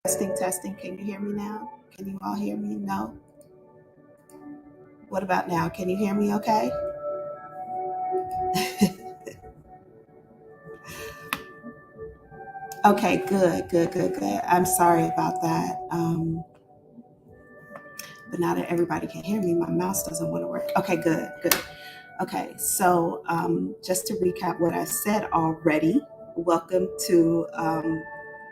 Testing, testing. Can you hear me now? Can you all hear me? No? What about now? Can you hear me okay? Okay, good, good, good, good. I'm sorry about that. But now that everybody can hear me, my mouse doesn't want to work. Okay, good, good. Okay, so just to recap what I said already, welcome to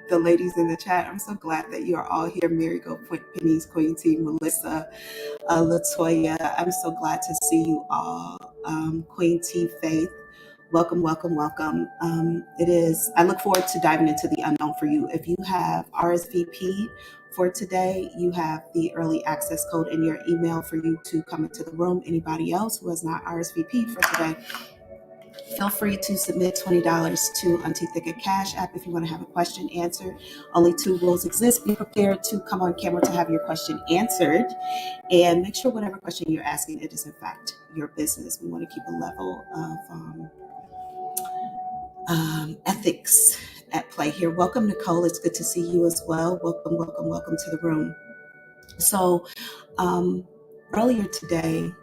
the ladies in the chat. I'm so glad that you are all here. Mary Go, Penny's, Queen T, Melissa, Latoya. I'm so glad to see you all. Queen T, Faith. Welcome, welcome, welcome. I look forward to diving into the unknown for you. If you have RSVP'd for today, you have the early access code in your email for you to come into the room. Anybody else who has not RSVP'd for today, feel free to submit $20 to Auntie Thick Cash App if you want to have a question answered. Only 2 rules exist. Be prepared to come on camera to have your question answered, and make sure whatever question you're asking, it is in fact your business. We want to keep a level of ethics at play here. Welcome, Nicole. It's good to see you as well. Welcome, welcome, welcome to the room. So earlier today,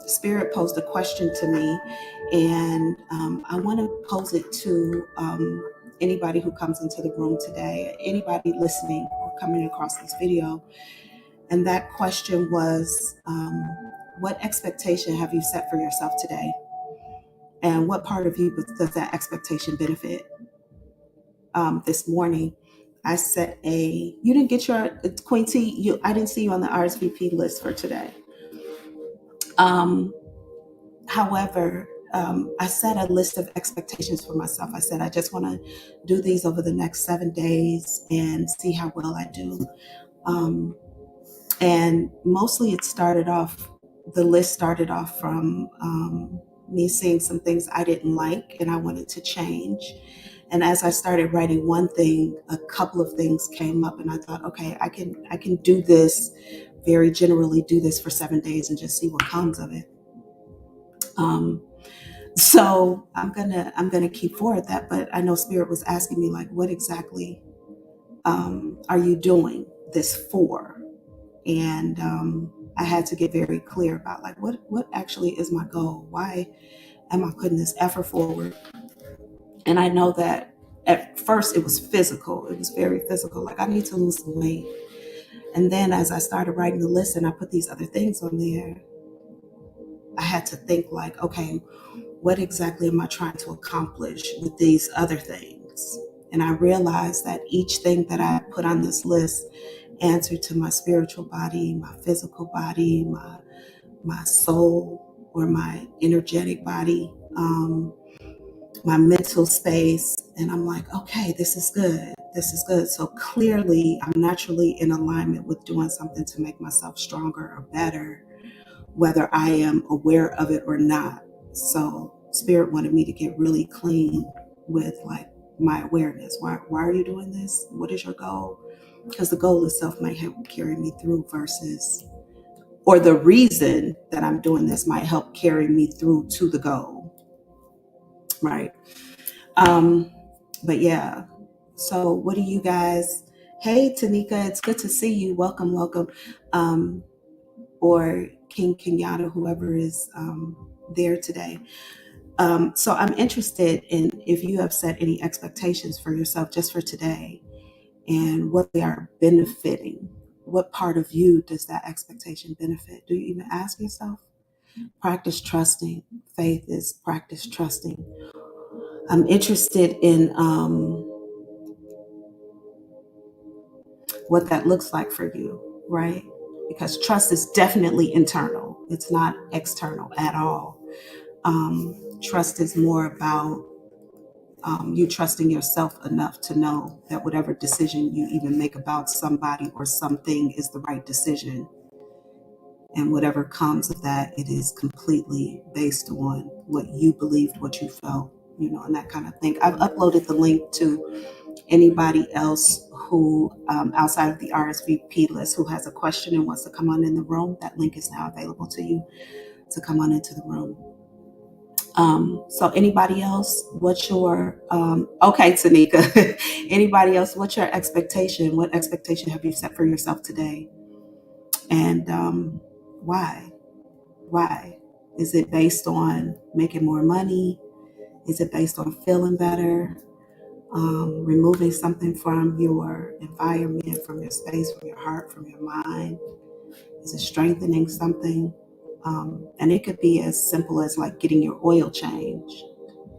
Spirit posed a question to me, and I want to pose it to anybody who comes into the room today, anybody listening or coming across this video. And that question was, what expectation have you set for yourself today? And what part of you does that expectation benefit? This morning, I set you didn't get your Queen T, I didn't see you on the RSVP list for today. However, I set a list of expectations for myself. I said, I just want to do these over the next 7 days and see how well I do. And mostly the list started off from me seeing some things I didn't like and I wanted to change. And as I started writing one thing, a couple of things came up, and I thought, okay, I can do this, very generally do this for 7 days and just see what comes of it. So I'm gonna keep forward that, but I know Spirit was asking me, like, what exactly are you doing this for? And I had to get very clear about, like, what actually is my goal? Why am I putting this effort forward? And I know that at first it was physical. It was very physical. Like, I need to lose some weight. And then as I started writing the list and I put these other things on there, I had to think, like, okay, what exactly am I trying to accomplish with these other things? And I realized that each thing that I put on this list answered to my spiritual body, my physical body, my soul, or my energetic body, my mental space. And I'm like, okay, this is good. This is good. So clearly I'm naturally in alignment with doing something to make myself stronger or better, whether I am aware of it or not. So Spirit wanted me to get really clean with, like, my awareness. Why are you doing this? What is your goal? Because the goal itself might help carry me through or the reason that I'm doing this might help carry me through to the goal. Right. But yeah. So what do you guys, hey Tanika, it's good to see you. Welcome, welcome. Or King Kenyatta, whoever is there today. So I'm interested in if you have set any expectations for yourself just for today and what they are benefiting. What part of you does that expectation benefit? Do you even ask yourself? Practice trusting. Faith is practice trusting. I'm interested in what that looks like for you, right? Because trust is definitely internal. It's not external at all. Trust is more about you trusting yourself enough to know that whatever decision you even make about somebody or something is the right decision. And whatever comes of that, it is completely based on what you believed, what you felt, and that kind of thing. I've uploaded the link to anybody else who, outside of the RSVP list, who has a question and wants to come on in the room. That link is now available to you to come on into the room. So anybody else, what's your, okay, Tanika, anybody else, what's your expectation? What expectation have you set for yourself today? And why? Why? Is it based on making more money? Is it based on feeling better? Removing something from your environment, from your space, from your heart, from your mind? Is it strengthening something? And it could be as simple as like getting your oil changed.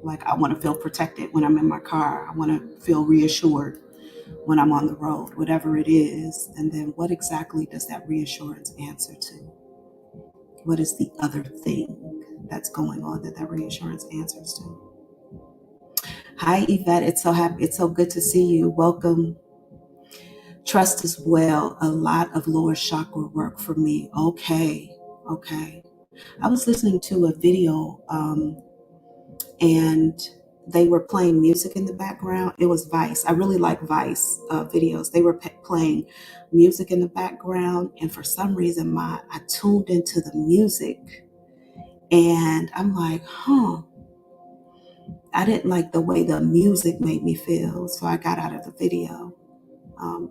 Like, I want to feel protected when I'm in my car. I want to feel reassured when I'm on the road, whatever it is. And then what exactly does that reassurance answer to? What is the other thing that's going on that reassurance answers to? Hi, Yvette. It's so good to see you. Welcome. Trust as well. A lot of lower chakra work for me. Okay. I was listening to a video, and they were playing music in the background. It was Vice. I really like Vice videos. They were playing music in the background, and for some reason, I tuned into the music, and I'm like, I didn't like the way the music made me feel, so I got out of the video.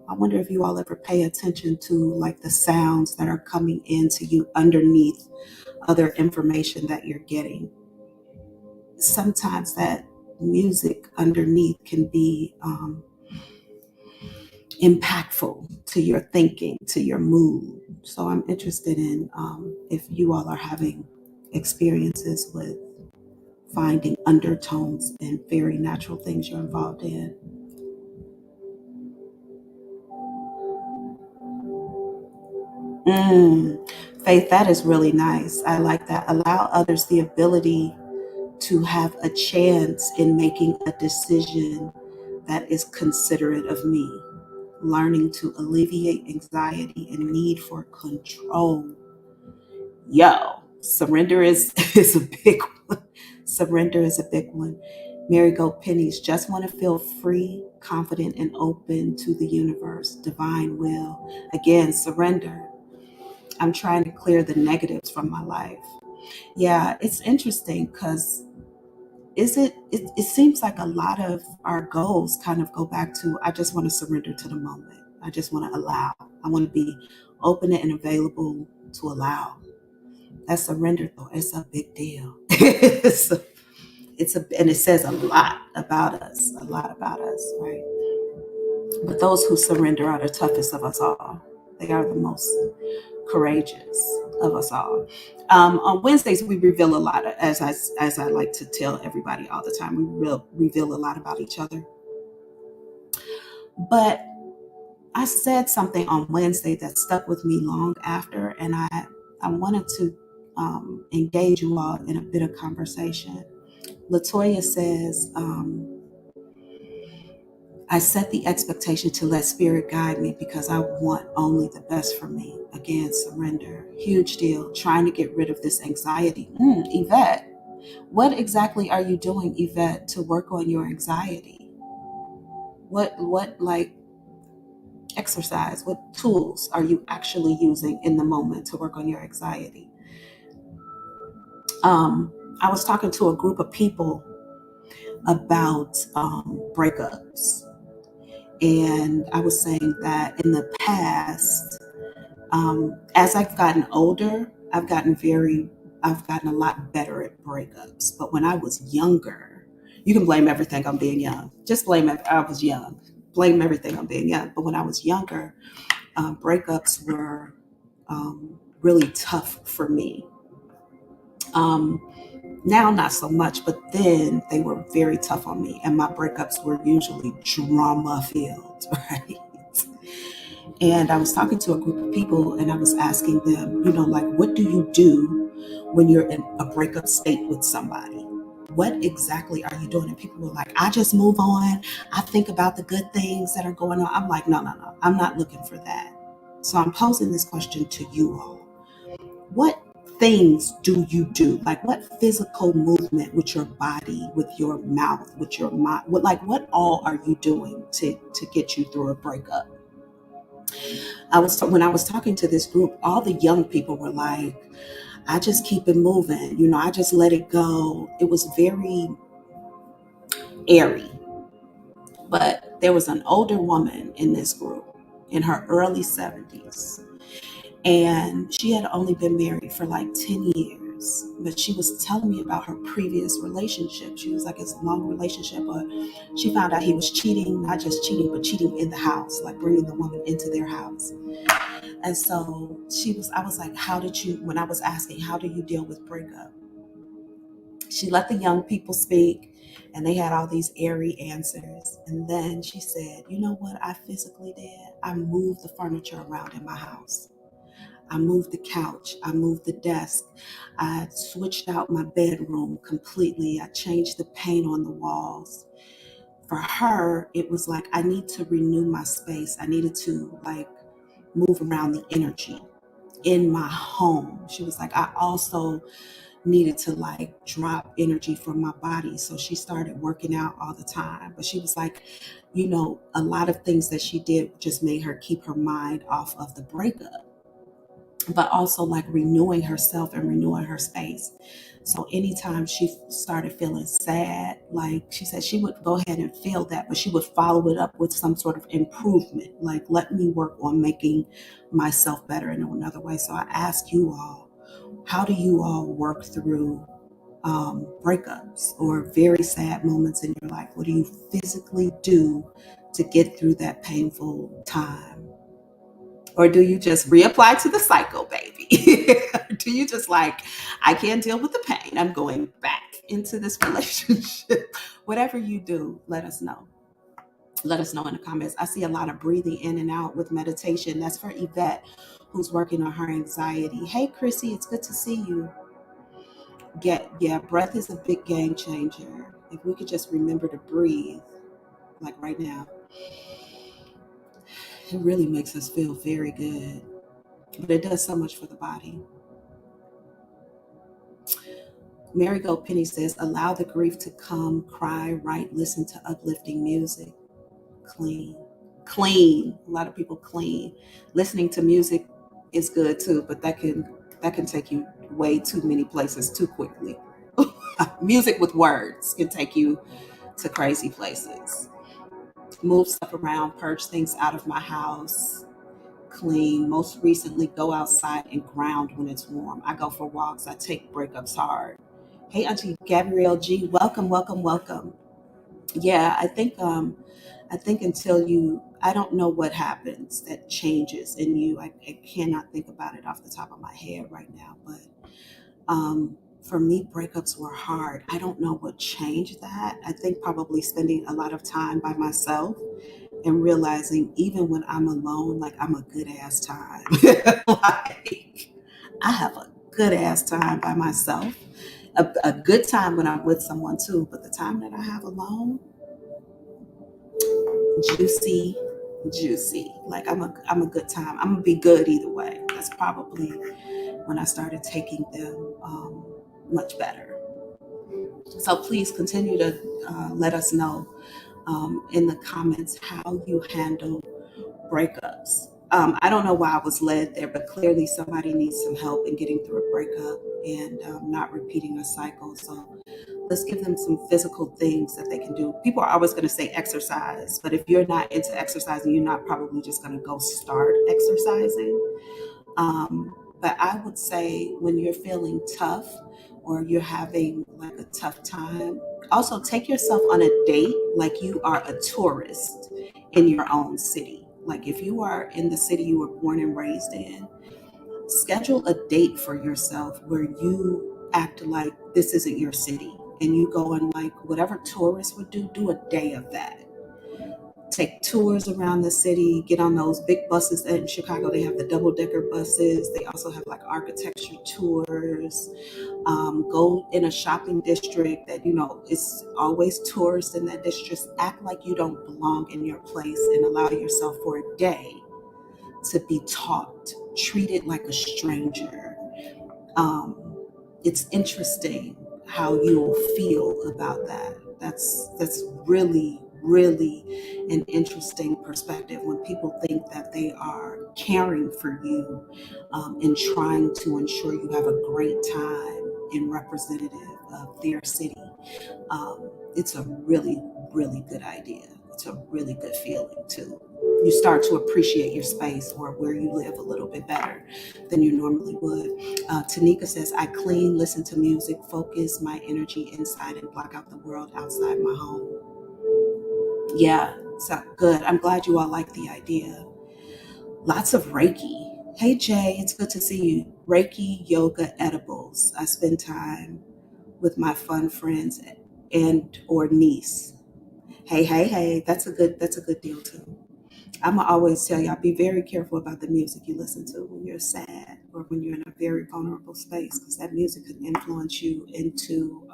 I wonder if you all ever pay attention to like the sounds that are coming into you underneath other information that you're getting. Sometimes that music underneath can be impactful to your thinking, to your mood. So I'm interested in if you all are having experiences with finding undertones and very natural things you're involved in. Faith, that is really nice. I like that. Allow others the ability to have a chance in making a decision that is considerate of me. Learning to alleviate anxiety and need for control. Yo, surrender is a big one. Surrender is a big one. Mary Gold Pennies, just want to feel free, confident, and open to the universe, divine will. Again, surrender. I'm trying to clear the negatives from my life. Yeah, it's interesting because it seems like a lot of our goals kind of go back to, I just want to surrender to the moment. I just want to allow. I want to be open and available to allow. That surrender, though, it's a big deal. And it says a lot about us, right? But those who surrender are the toughest of us all. They are the most courageous of us all. On Wednesdays, we reveal a lot, as I like to tell everybody all the time, we reveal a lot about each other. But I said something on Wednesday that stuck with me long after, and I wanted to engage you all in a bit of conversation. Latoya says, I set the expectation to let spirit guide me because I want only the best for me. Again, surrender. Huge deal. Trying to get rid of this anxiety. Yvette, what exactly are you doing, Yvette, to work on your anxiety? What like exercise, what tools are you actually using in the moment to work on your anxiety? I was talking to a group of people about breakups. And I was saying that in the past, as I've gotten older, I've gotten a lot better at breakups. But when I was younger, you can blame everything on being young. Just blame it. I was young. Blame everything on being young. But when I was younger, breakups were really tough for me. Now, not so much, but then they were very tough on me. And my breakups were usually drama filled, right? And I was talking to a group of people and I was asking them, like, what do you do when you're in a breakup state with somebody? What exactly are you doing? And people were like, I just move on. I think about the good things that are going on. I'm like, no. I'm not looking for that. So I'm posing this question to you all. What things do you do? Like, what physical movement with your body, with your mouth, with your mind? What all are you doing to get you through a breakup? When I was talking to this group, all the young people were like, I just keep it moving. I just let it go. It was very airy. But there was an older woman in this group in her early 70s. And she had only been married for like 10 years. But she was telling me about her previous relationship. She was like, it's a long relationship, but she found out he was cheating, not just cheating, but cheating in the house, like bringing the woman into their house. And so I was like, when I was asking, how do you deal with breakup? She let the young people speak, and they had all these airy answers. And then she said, you know what I physically did? I moved the furniture around in my house. I moved the couch. I moved the desk. I switched out my bedroom completely. I changed the paint on the walls. For her, it was like, I need to renew my space. I needed to like move around the energy in my home. She was like, I also needed to like drop energy from my body. So she started working out all the time. But she was like, a lot of things that she did just made her keep her mind off of the breakup, but also like renewing herself and renewing her space. So anytime she started feeling sad, like she said, she would go ahead and feel that, but she would follow it up with some sort of improvement. Like, let me work on making myself better in another way. So I ask you all, how do you all work through breakups or very sad moments in your life? What do you physically do to get through that painful time? Or do you just reapply to the cycle, baby? Do you just like, I can't deal with the pain, I'm going back into this relationship? Whatever you do, let us know. Let us know in the comments. I see a lot of breathing in and out with meditation. That's for Yvette, who's working on her anxiety. Hey, Chrissy, it's good to see you. Breath is a big game changer. If we could just remember to breathe, like right now, it really makes us feel very good. But it does so much for the body. Marigold Penny says, allow the grief to come, cry, write, listen to uplifting music. Clean. A lot of people clean. Listening to music is good too, but that can take you way too many places too quickly. Music with words can take you to crazy places. Move stuff around, purge things out of my house. Clean. Most recently, go outside and ground when it's warm. I go for walks. I take breakups hard. Hey, Auntie Gabrielle G, welcome, welcome, welcome. Yeah, I think I don't know what happens that changes in you. I cannot think about it off the top of my head right now, but for me, breakups were hard. I don't know what changed that. I think probably spending a lot of time by myself and realizing even when I'm alone, like I'm a good ass time. Like I have a good ass time by myself. A good time when I'm with someone too, but the time that I have alone, juicy, juicy. Like I'm a good time. I'm gonna be good either way. That's probably when I started taking them much better. So please continue to let us know in the comments how you handle breakups. I don't know why I was led there, but clearly somebody needs some help in getting through a breakup and not repeating a cycle. So let's give them some physical things that they can do. People are always going to say exercise, but if you're not into exercising, you're not probably just going to go start exercising. But I would say when you're feeling tough or you're having like a tough time, also take yourself on a date like you are a tourist in your own city. Like if you are in the city you were born and raised in, schedule a date for yourself where you act like this isn't your city and you go on like whatever tourists would do a day of that. Take tours around the city, get on those big buses. In Chicago, they have the double-decker buses. They also have like architecture tours. Go in a shopping district that, it's always tourists in that district. Act like you don't belong in your place and allow yourself for a day to be taught. Treat it like a stranger. It's interesting how you'll feel about that. That's really, really an interesting perspective when people think that they are caring for you, and trying to ensure you have a great time and representative of their city. It's a really, really good idea. It's a really good feeling too. You start to appreciate your space or where you live a little bit better than you normally would. Tanika says, I clean, listen to music, focus my energy inside, and block out the world outside my home. Yeah, so good. I'm glad you all like the idea. Lots of Reiki. Hey Jay, it's good to see you. Reiki, yoga, edibles. I spend time with my fun friends and or niece. Hey, that's a good deal too. I'ma always tell y'all, be very careful about the music you listen to when you're sad or when you're in a very vulnerable space, because that music could influence you into,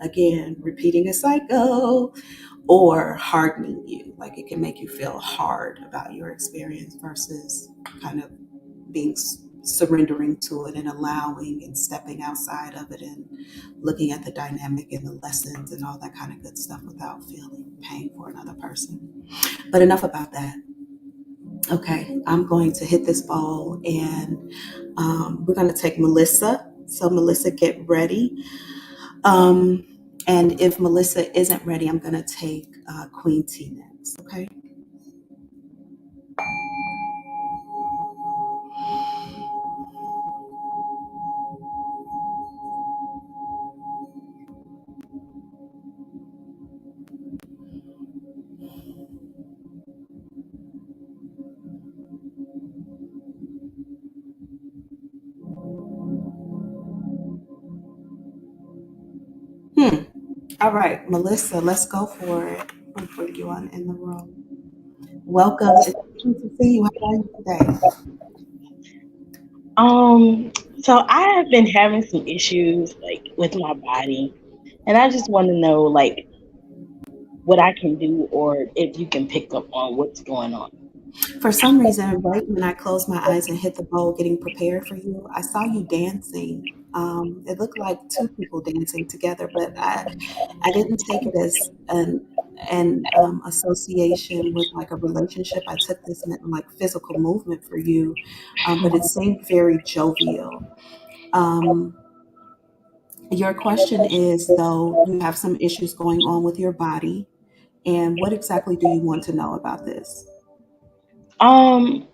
again, repeating a cycle or hardening you. Like it can make you feel hard about your experience versus kind of being surrendering to it and allowing and stepping outside of it and looking at the dynamic and the lessons and all that kind of good stuff without feeling pain for another person. But enough about that. Okay, I'm going to hit this ball and we're going to take Melissa. So, Melissa, get ready. Um, and if Melissa isn't ready, I'm going to take Queen T next. Okay. Hmm. All right, Melissa, let's go for it. I'll bring you on in the room. Welcome. It's good to see you. How are you today? Um, so I have been having some issues like with my body, and I just want to know like what I can do or if you can pick up on what's going on. For some reason, right when I closed my eyes and hit the bowl getting prepared for you, I saw you dancing. It looked like two people dancing together, but I didn't take it as an association with like a relationship. I took this meant like physical movement for you, but it seemed very jovial. Um, your question is, though, you have some issues going on with your body, and what exactly do you want to know about this? Um,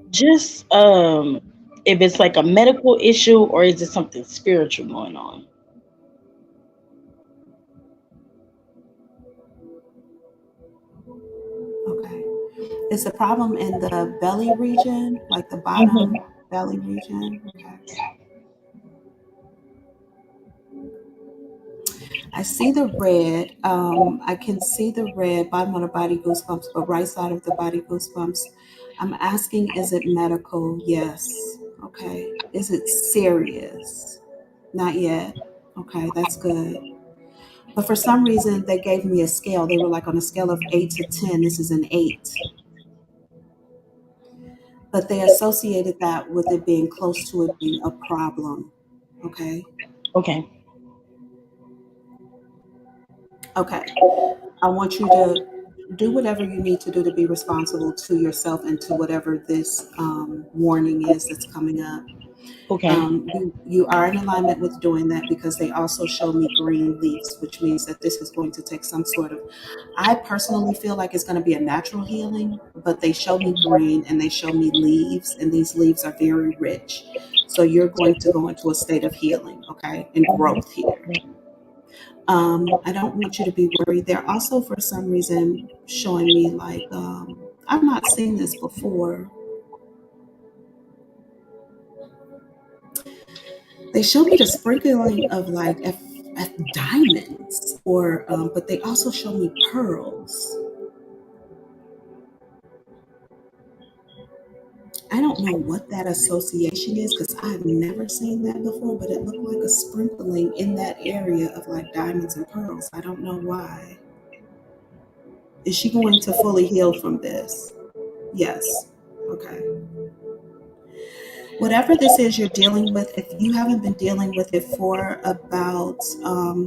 just if it's like a medical issue or is it something spiritual going on? Okay. Is the problem in the belly region, like the bottom Hmm. belly region? Okay. I see the red. I can see the red, bottom of the body goosebumps, but right side of the body goosebumps. I'm asking, is it medical? Yes. Okay. Is it serious? Not yet. Okay, that's good. But for some reason, they gave me a scale. They were like on a scale of 8 to 10. This is an 8. But they associated that with it being close to it being a problem. Okay. Okay. Okay. I want you to do whatever you need to do to be responsible to yourself and to whatever this warning is that's coming up. Okay. You are in alignment with doing that because they also show me green leaves, which means that this is going to take some sort of. I personally feel like it's going to be a natural healing, but they show me green and they show me leaves, and these leaves are very rich. So you're going to go into a state of healing, okay, and growth here. I don't want you to be worried. They're also, for some reason, showing me like I've not seen this before. They show me the sprinkling of like diamonds, or but they also show me pearls. I don't know what that association is because I've never seen that before, but it looked like a sprinkling in that area of like diamonds and pearls. I don't know why. Is she going to fully heal from this? Yes. Okay. Whatever this is you're dealing with, if you haven't been dealing with it for about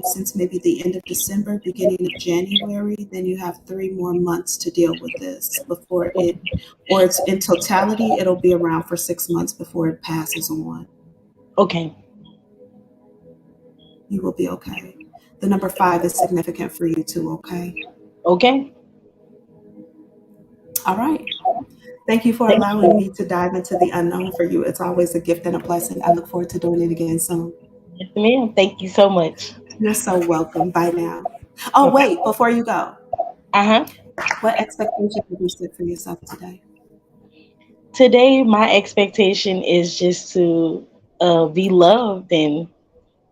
since maybe the end of December, beginning of January, then you have 3 more months to deal with this before it, or it's in totality, it'll be around for 6 months before it passes on. Okay. You will be okay. The number 5 is significant for you too, okay? Okay. All right. Thank you for Thank allowing you. me to dive into the unknown for you. It's always a gift and a blessing. I look forward to doing it again soon. Yes, ma'am. Thank you so much. You're so welcome. Bye now. Oh, Okay. wait, before you go, Uh-huh. what expectation did you set for yourself today? Today, my expectation is just to be loved and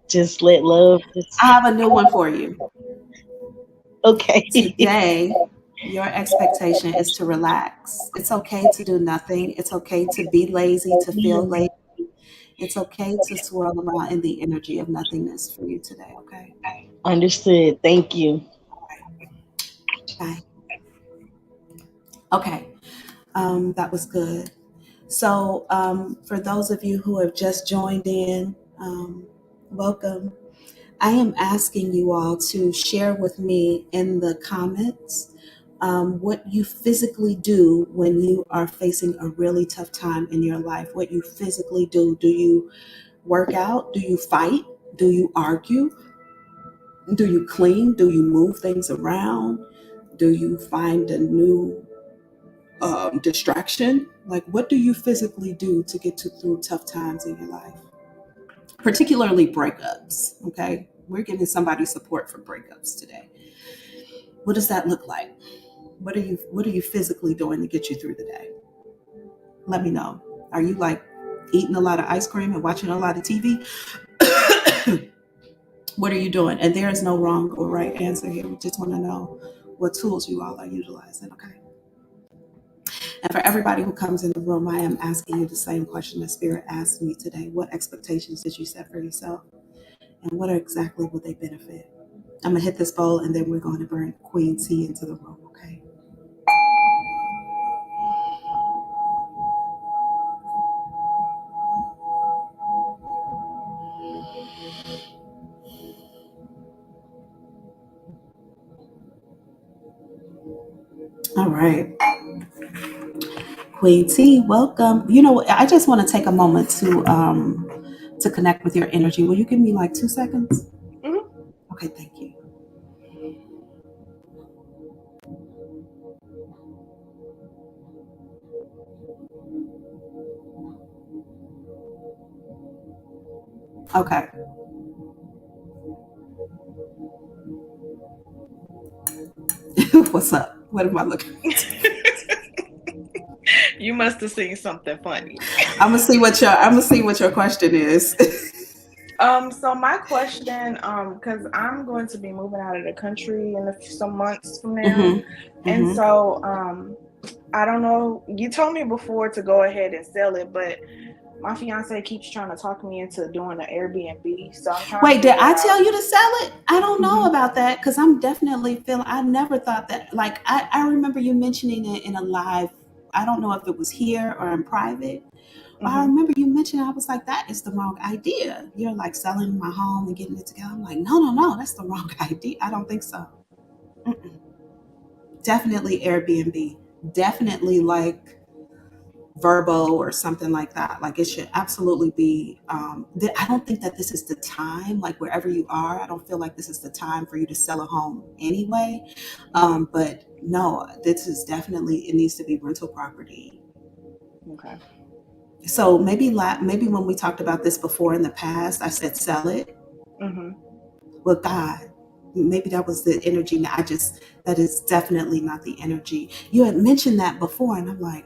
just let love I just have a new one for you. okay. Today, your expectation is to relax. It's okay to do nothing. It's okay to be lazy, to feel lazy. It's okay to swirl around in the energy of nothingness for you today, okay? Understood. Thank you. All right. Bye. Okay. That was good. So, for those of you who have just joined in, welcome. I am asking you all to share with me in the comments what you physically do when you are facing a really tough time in your life. What you physically do. Do you work out? Do you fight? Do you argue? Do you clean? Do you move things around? Do you find a new distraction? Like, what do you physically do to get through tough times in your life? Particularly breakups. Okay, we're giving somebody support for breakups today. What does that look like? What are you physically doing to get you through the day? Let me know. Are you like eating a lot of ice cream and watching a lot of TV? What are you doing? And there is no wrong or right answer here. We just want to know what tools you all are utilizing. Okay. And for everybody who comes in the room, I am asking you the same question that Spirit asked me today. What expectations did you set for yourself? And what exactly would they benefit? I'm going to hit this bowl and then we're going to bring Queen T into the room, okay? All right. Queen T, welcome. You know, I just want to take a moment to connect with your energy. Will you give me like 2 seconds? Mhm. Okay, thank you. Okay. What's up? What am I looking at? You must have seen something funny. I'm gonna see what your question is. So my question, because I'm going to be moving out of the country in some months from now, Mm-hmm. and Mm-hmm. so I don't know. You told me before to go ahead and sell it, but my fiance keeps trying to talk me into doing an Airbnb. So I'm trying to Wait, did figure I out. tell you to sell it? I don't know Hmm. about that because I'm definitely feeling. I never thought that. Like I remember you mentioning it in a live. I don't know if it was here or in private. But I Hmm. remember you mentioned. I was like, that is the wrong idea. You're like selling my home and getting it together. I'm like, no, no, no, that's the wrong idea. I don't think so. Mm-mm. Definitely Airbnb. Definitely like Verbo or something like that. Like it should absolutely be. I don't think that this is the time. Like wherever you are, I don't feel like this is the time for you to sell a home anyway. But no, this is definitely. It needs to be rental property. Okay. So maybe when we talked about this before in the past, I said sell it. Hmm. Well, God, maybe that was the energy. That is definitely not the energy. You had mentioned that before, and I'm like,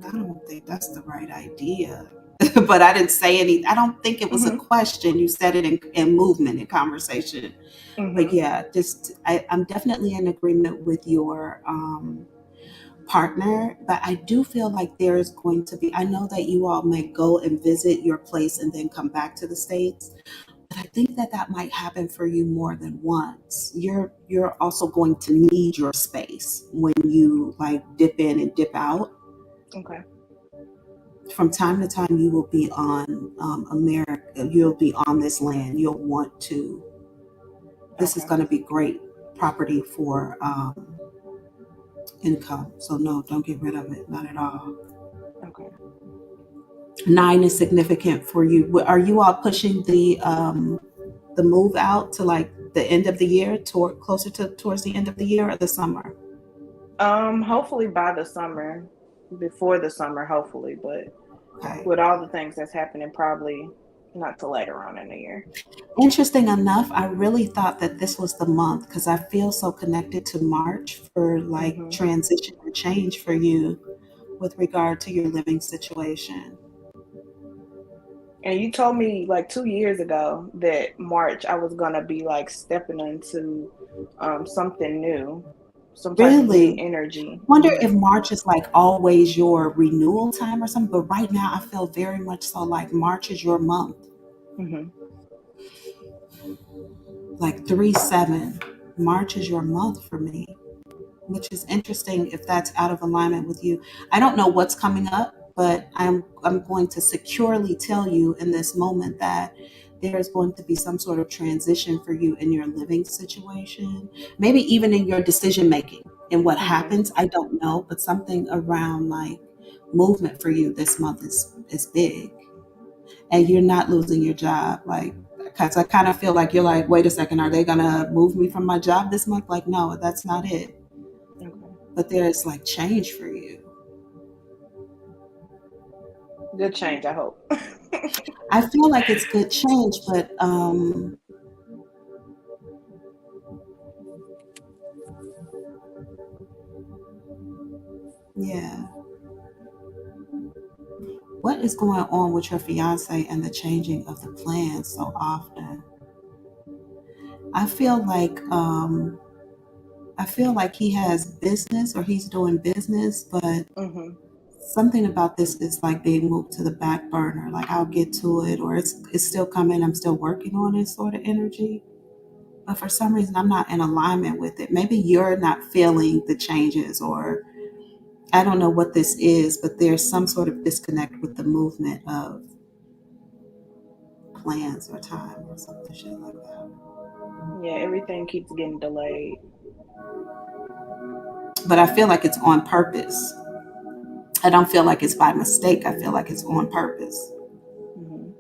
I don't think that's the right idea. But I didn't say any. I don't think it was a Hmm. question. You said it in movement, in conversation. But Hmm. yeah, I'm definitely in agreement with your partner, but I do feel like there is going to be. I know that you all may go and visit your place and then come back to the States, but I think that that might happen for you more than once. You're also going to need your space when you like dip in and dip out. Okay. from time to time you will be on America. You'll be on this land. You'll want to. This is Okay. going to be great property for income. So no, don't get rid of it. Not at all. Okay. 9 is significant for you. Are you all pushing the move out to like the end of the year, toward closer to towards the end of the year or the summer? Hopefully by the summer, before the summer, hopefully, but Okay. with all the things that's happening, probably not till later on in the year. Interesting enough, I really thought that this was the month because I feel so connected to March for like Hmm. transition or change for you with regard to your living situation. And you told me like 2 years ago that March I was gonna be like stepping into something new, some type of new Really? energy. Wonder if March is like always your renewal time or something, but right now I feel very much so like March is your month. Hmm. Like 3/7. March is your month for me, which is interesting if that's out of alignment with you. I don't know what's coming up, but I'm going to securely tell you in this moment that there is going to be some sort of transition for you in your living situation, maybe even in your decision making and what Hmm. happens. I don't know, but something around like movement for you this month is big, and you're not losing your job. Like, because I kind of feel like you're like, wait a second, are they gonna move me from my job this month? Like, no, that's not it. Okay. But there's like change for you. Good change, I hope. I feel like it's good change, but yeah. What is going on with your fiance and the changing of the plans so often? I feel like I feel like he has business or he's doing business, but Hmm. something about this is like being moved to the back burner. Like I'll get to it, or it's still coming. I'm still working on it, sort of energy. But for some reason, I'm not in alignment with it. Maybe you're not feeling the changes, or I don't know what this is, but there's some sort of disconnect with the movement of plans or time or something shit like that. Yeah, everything keeps getting delayed. But I feel like it's on purpose. I don't feel like it's by mistake. I feel like it's on purpose. Hmm.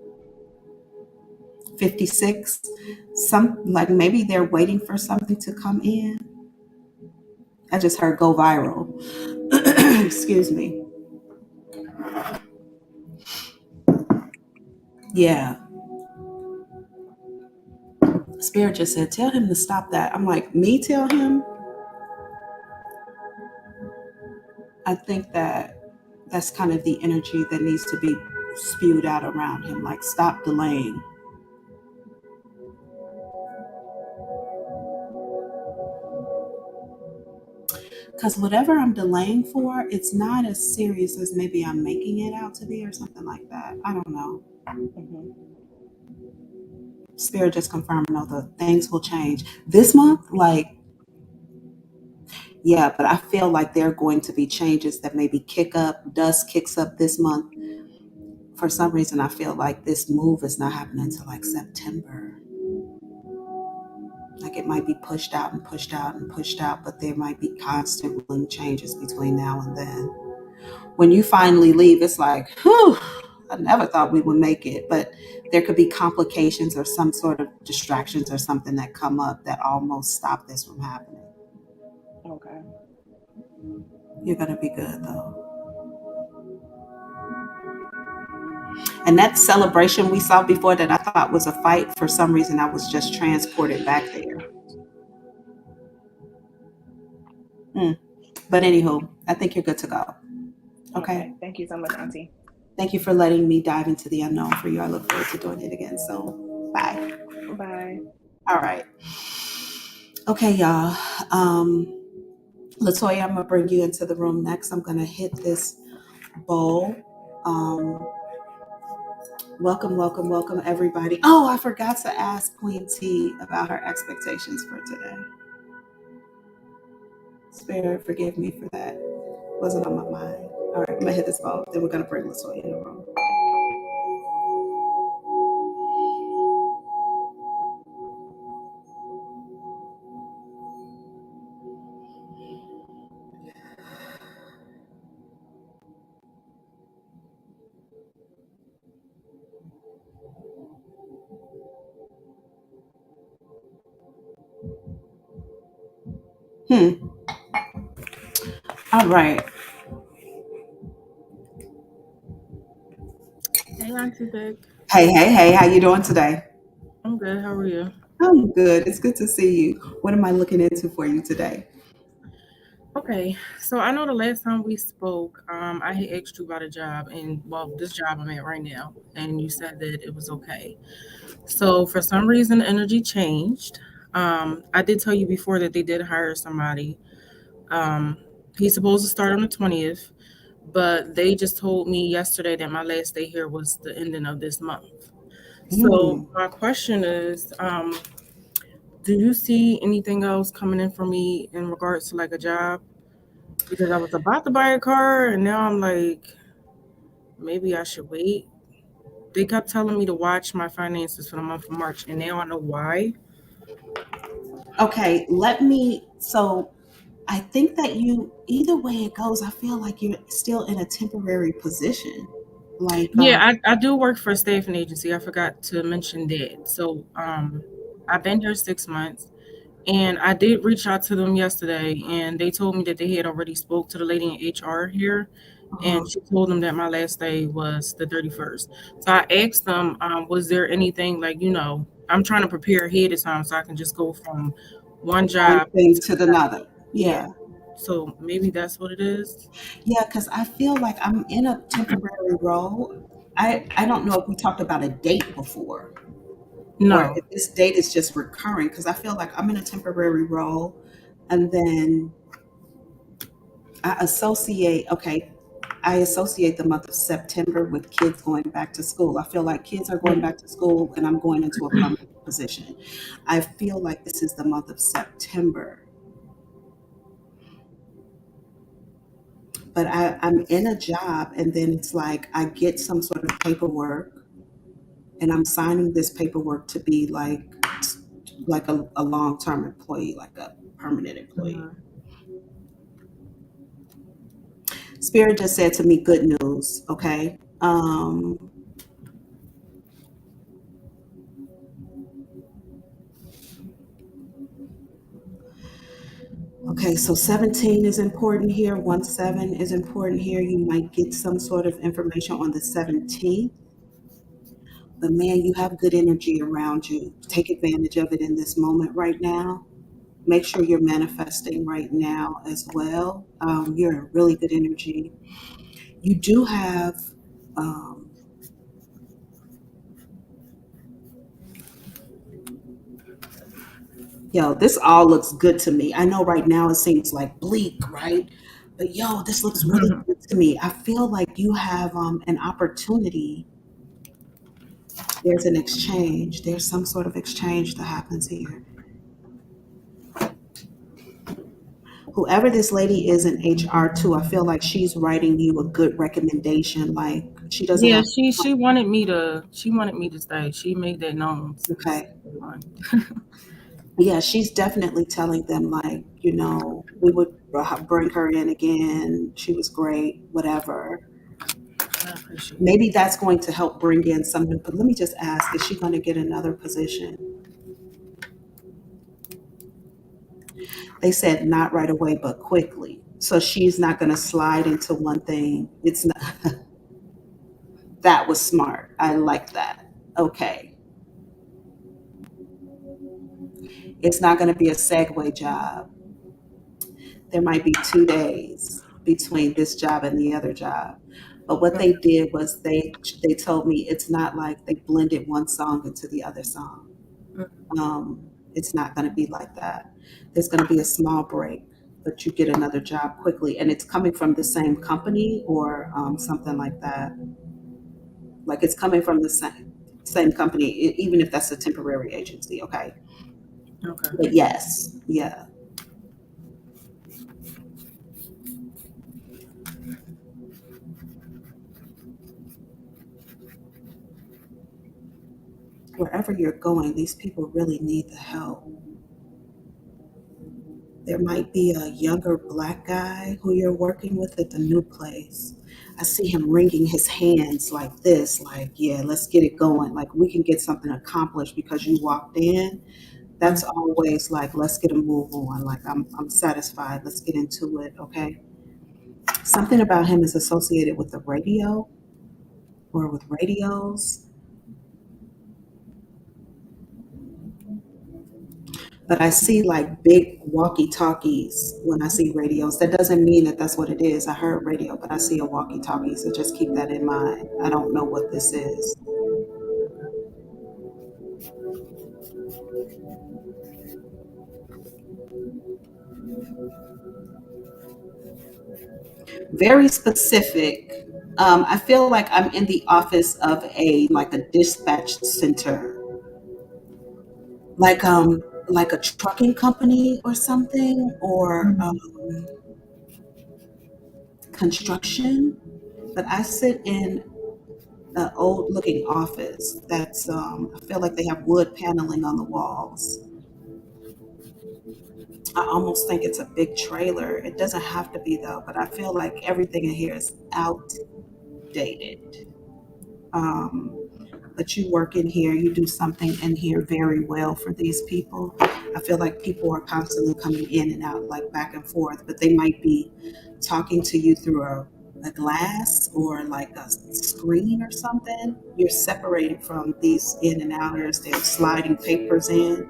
56, some like maybe they're waiting for something to come in. I just heard go viral. Excuse me. Yeah. Spirit just said, tell him to stop that. I'm like, me tell him? I think that that's kind of the energy that needs to be spewed out around him. Like, stop delaying. Because whatever I'm delaying for, it's not as serious as maybe I'm making it out to be or something like that. I don't know. Hmm. Spirit just confirmed, no, the things will change. This month, like, yeah, but I feel like there are going to be changes that maybe kick up, dust kicks up this month. For some reason, I feel like this move is not happening until like September. Like it might be pushed out and pushed out and pushed out, but there might be constant willing changes between now and then. When you finally leave, it's like, whew, I never thought we would make it. But there could be complications or some sort of distractions or something that come up that almost stop this from happening. Okay. You're going to be good though. And that celebration we saw before that I thought was a fight, for some reason, I was just transported back there. Mm. But anywho, I think you're good to go. Okay. Okay. Thank you so much, Auntie. Thank you for letting me dive into the unknown for you. I look forward to doing it again soon. Bye. Bye. All right. Okay, y'all. Latoya, I'm gonna bring you into the room next. I'm gonna hit this bowl. Um, welcome, welcome, welcome, everybody. Oh, I forgot to ask Queen T about her expectations for today. Spirit, forgive me for that. Wasn't on my mind. All right, I'm gonna hit this phone. Then we're gonna bring Latoya in the room. Hmm. All right. Hey, Auntie Thick. Hey. How you doing today? I'm good. How are you? I'm good. It's good to see you. What am I looking into for you today? Okay, so I know the last time we spoke, I had asked you about a job, and well, this job I'm at right now, and you said that it was okay. So for some reason, the energy changed. I did tell you before that they did hire somebody. Um, he's supposed to start on the 20th, but they just told me yesterday that my last day here was the ending of this month. So Hmm. my question is, do you see anything else coming in for me in regards to like a job? Because I was about to buy a car and now I'm like, maybe I should wait. They kept telling me to watch my finances for the month of March, and now I know why. Okay, let me. So I think that you, either way it goes, I feel like you're still in a temporary position. Like, Yeah, I do work for a staffing agency. I forgot to mention that. So I've been here 6 months. And I did reach out to them yesterday, and they told me that they had already spoke to the lady in HR here, uh-huh. and she told them that my last day was the 31st. So I asked them, was there anything like, I'm trying to prepare ahead of time so I can just go from one One job thing to to the another. yeah. Yeah. So maybe that's what it is. Yeah, because I feel like I'm in a temporary role. I don't know if we talked about a date before or No. if this date is just recurring because I feel like I'm in a temporary role and then I associate, okay, I associate the month of September with kids going back to school. I feel like kids are going back to school and I'm going into a permanent position. I feel like this is the month of September, but I'm in a job and then it's like I get some sort of paperwork and I'm signing this paperwork to be like a long-term employee, like a permanent employee. Mhm. Spirit just said to me, good news. Okay. Okay, so 17 is important here. 1-7 is important here. You might get some sort of information on the 17th. But man, you have good energy around you. Take advantage of it in this moment right now. Make sure you're manifesting right now as well. You're in really good energy. You do have, um, yo, this all looks good to me. I know right now it seems like bleak, right? But yo, this looks really good to me. I feel like you have an opportunity. There's an exchange. There's some sort of exchange that happens here. Whoever this lady is in HR too, I feel like she's writing you a good recommendation. Like she doesn't Yeah, have. she wanted me to stay. She made that known since Okay. day one. Yeah, she's definitely telling them like, we would bring her in again. She was great, whatever. I appreciate it. Maybe that's going to help bring in something. But let me just ask, is she going to get another position? They said not right away, but quickly. So she's not going to slide into one thing. It's not. That was smart. I like that. Okay. It's not going to be a segue job. There might be 2 days between this job and the other job. But what they did was they told me it's not like they blended one song into the other song. It's not going to be like that. There's going to be a small break, but you get another job quickly, and it's coming from the same company or something like that. Like it's coming from the same company, even if that's a temporary agency. Okay, Okay. but yes, yeah. wherever you're going, these people really need the help. There might be a younger black guy who you're working with at the new place. I see him wringing his hands like this, like, yeah, let's get it going. Like, we can get something accomplished because you walked in. That's always like, let's get a move on. Like, I'm satisfied. Let's get into it. Okay. Something about him is associated with the radio or with radios. But I see like big walkie talkies when I see radios. That doesn't mean that that's what it is. I heard radio, but I see a walkie talkie. So just keep that in mind. I don't know what this is. Very specific. I feel like I'm in the office of like a dispatch center, like a trucking company or something, or construction. But I sit in an old looking office that's I feel like they have wood paneling on the walls. I almost think it's a big trailer. It doesn't have to be though, but I feel like everything in here is outdated. Um, but you work in here, you do something in here very well for these people. I feel like people are constantly coming in and out, like back and forth, but they might be talking to you through a glass or like a screen or something. You're separated from these in and outers. They're sliding papers in.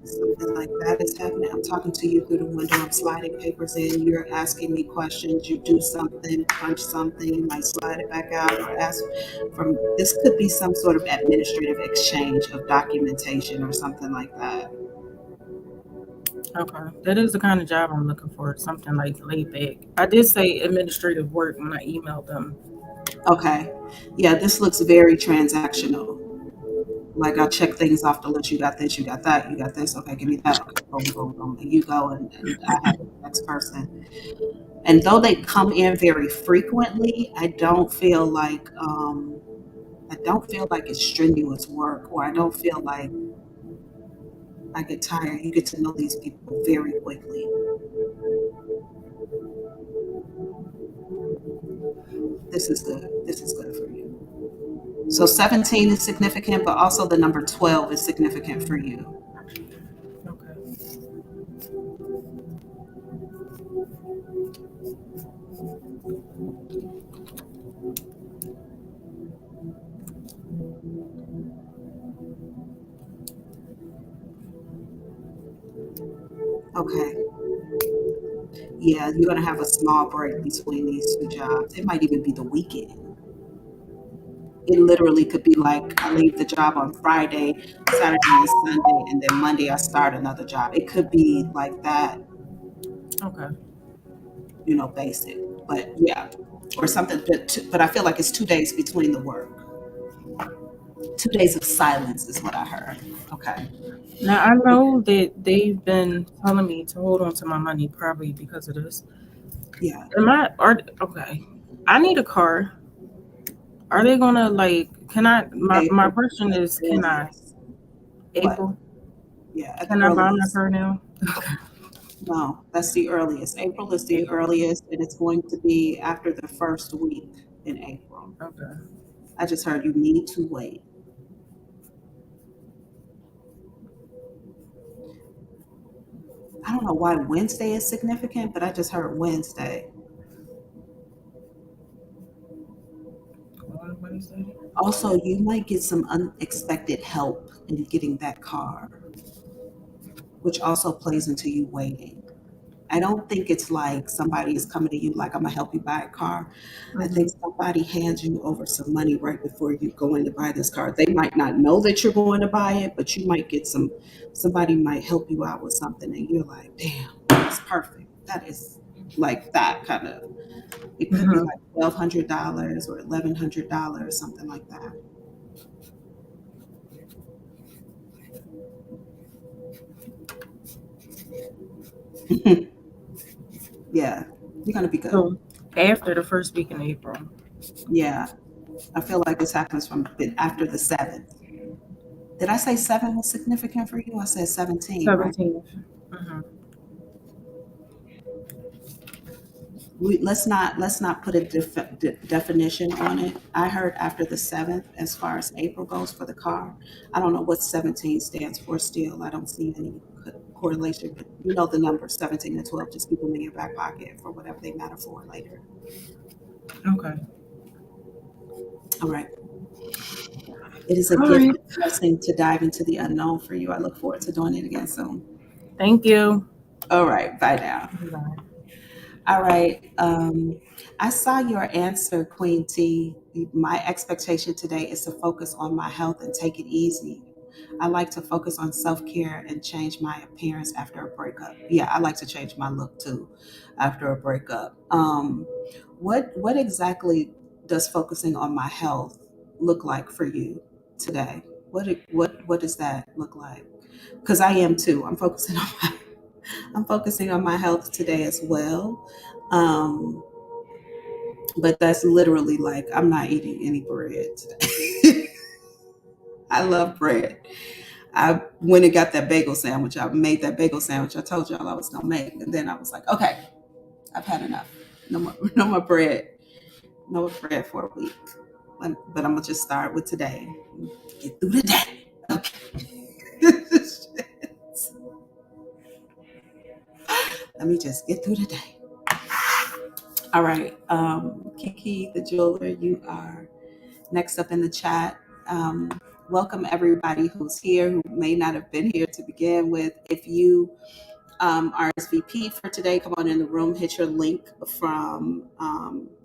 Something like that is happening. I'm talking to you through the window. I'm sliding papers in. You're asking me questions. You do something, punch something. You might slide it back out or ask from. This could be some sort of administrative exchange of documentation or something like that. Okay, that is the kind of job I'm looking for. Something like laid back. I did say administrative work when I emailed them. Okay. Yeah, this looks very transactional. Like I'll check things off to let you got this, you got that, you got this. Okay, give me that. Okay, boom, boom, boom. And you go and I have the next person. And though they come in very frequently, I don't feel like it's strenuous work, or I don't feel like I get tired. You get to know these people very quickly. This is good. This is good for you. So 17 is significant, but also the number 12 is significant for you. Okay. Okay. Yeah, you're gonna have a small break between these two jobs. It might even be the weekend. It literally could be like I leave the job on Friday, Saturday and Sunday, and then Monday I start another job. It could be like that, Okay. basic. But yeah, or something. But I feel like it's 2 days between the work. 2 days of silence is what I heard. Okay. Now I know that they've been telling me to hold on to my money, probably because of this. Yeah. Okay? I need a car. Are they gonna can I? My question is, can I? April. Yeah. Can I buy my car now? No, that's the earliest. April is the earliest, and it's going to be after the first week in April. Okay. I just heard you need to wait. I don't know why Wednesday is significant, but I just heard Wednesday. On Wednesday. Also, you might get some unexpected help in getting that car, which also plays into you waiting. I don't think it's like somebody is coming to you like, I'm gonna help you buy a car. I think somebody hands you over some money right before you go in to buy this car. They might not know that you're going to buy it, but you might get somebody might help you out with something and you're like, damn, that's perfect. That is like that kind of, it could be like $1,200 or $1,100, something like that. Yeah, you're gonna be good. So after the first week in April. Yeah, I feel like this happens from after the 7th. Did I say 7 was significant for you? I said 17, right? 17th. Mm-hmm. Let's not put a definition on it. I heard after the 7th, as far as April goes for the car. I don't know what 17 stands for still. I don't see any correlation, but you know the numbers 17 and 12. Just keep them in your back pocket for whatever they matter for later. Okay. All right. It is a All gift right. and blessing to dive into the unknown for you. I look forward to doing it again soon. Thank you. All right. Bye now. Bye. All right. I saw your answer, Queen T. My expectation today is to focus on my health and take it easy. I like to focus on self-care and change my appearance after a breakup. Yeah, I like to change my look too after a breakup. What exactly does focusing on my health look like for you today? What does that look like? Because I am too. I'm focusing on my health today as well. Um, but that's literally like I'm not eating any bread today. I love bread. I went and got that bagel sandwich. I made that bagel sandwich I told y'all I was gonna make. And then I was like, okay, I've had enough. No more bread. No more bread for a week. But I'm gonna just start with today. Get through the day. Okay. Let me just get through the day. All right. Kiki the jeweler, you are next up in the chat. Welcome everybody who's here who may not have been here to begin with. If you RSVP for today, come on in the room, hit your link from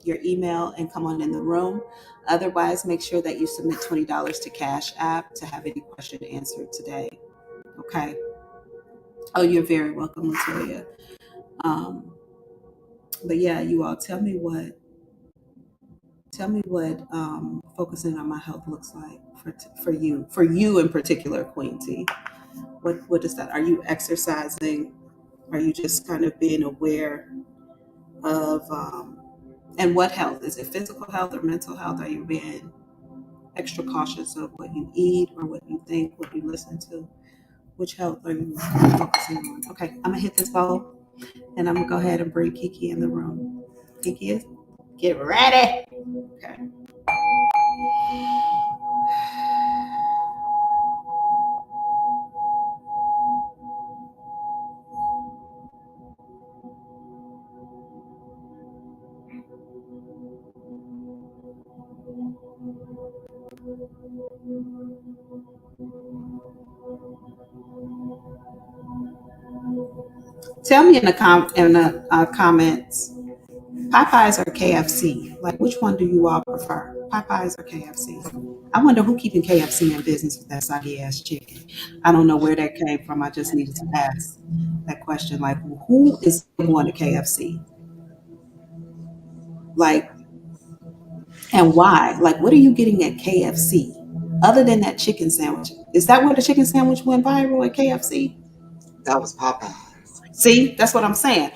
your email and come on in the room. Otherwise, make sure that you submit $20 to Cash App to have any question answered today. Okay. Oh, you're very welcome, Latoya. But yeah, you all tell me what focusing on my health looks like for you in particular, Queen T. What is that? Are you exercising? Are you just kind of being aware of and what health? Is it physical health or mental health? Are you being extra cautious of what you eat or what you think, what you listen to? Which health are you focusing on? Okay, I'm gonna hit this ball and I'm gonna go ahead and bring Kiki in the room. Kiki, get ready. Okay. Tell me in the comments, Popeyes or KFC? Like, which one do you all prefer, Popeyes or KFC? I wonder who keeping KFC in business with that soggy ass chicken. I don't know where that came from. I just needed to ask that question. Like, who is going to KFC? Like, and why? Like, what are you getting at KFC other than that chicken sandwich? Is that where the chicken sandwich went viral at KFC? That was Popeye. See, that's what I'm saying.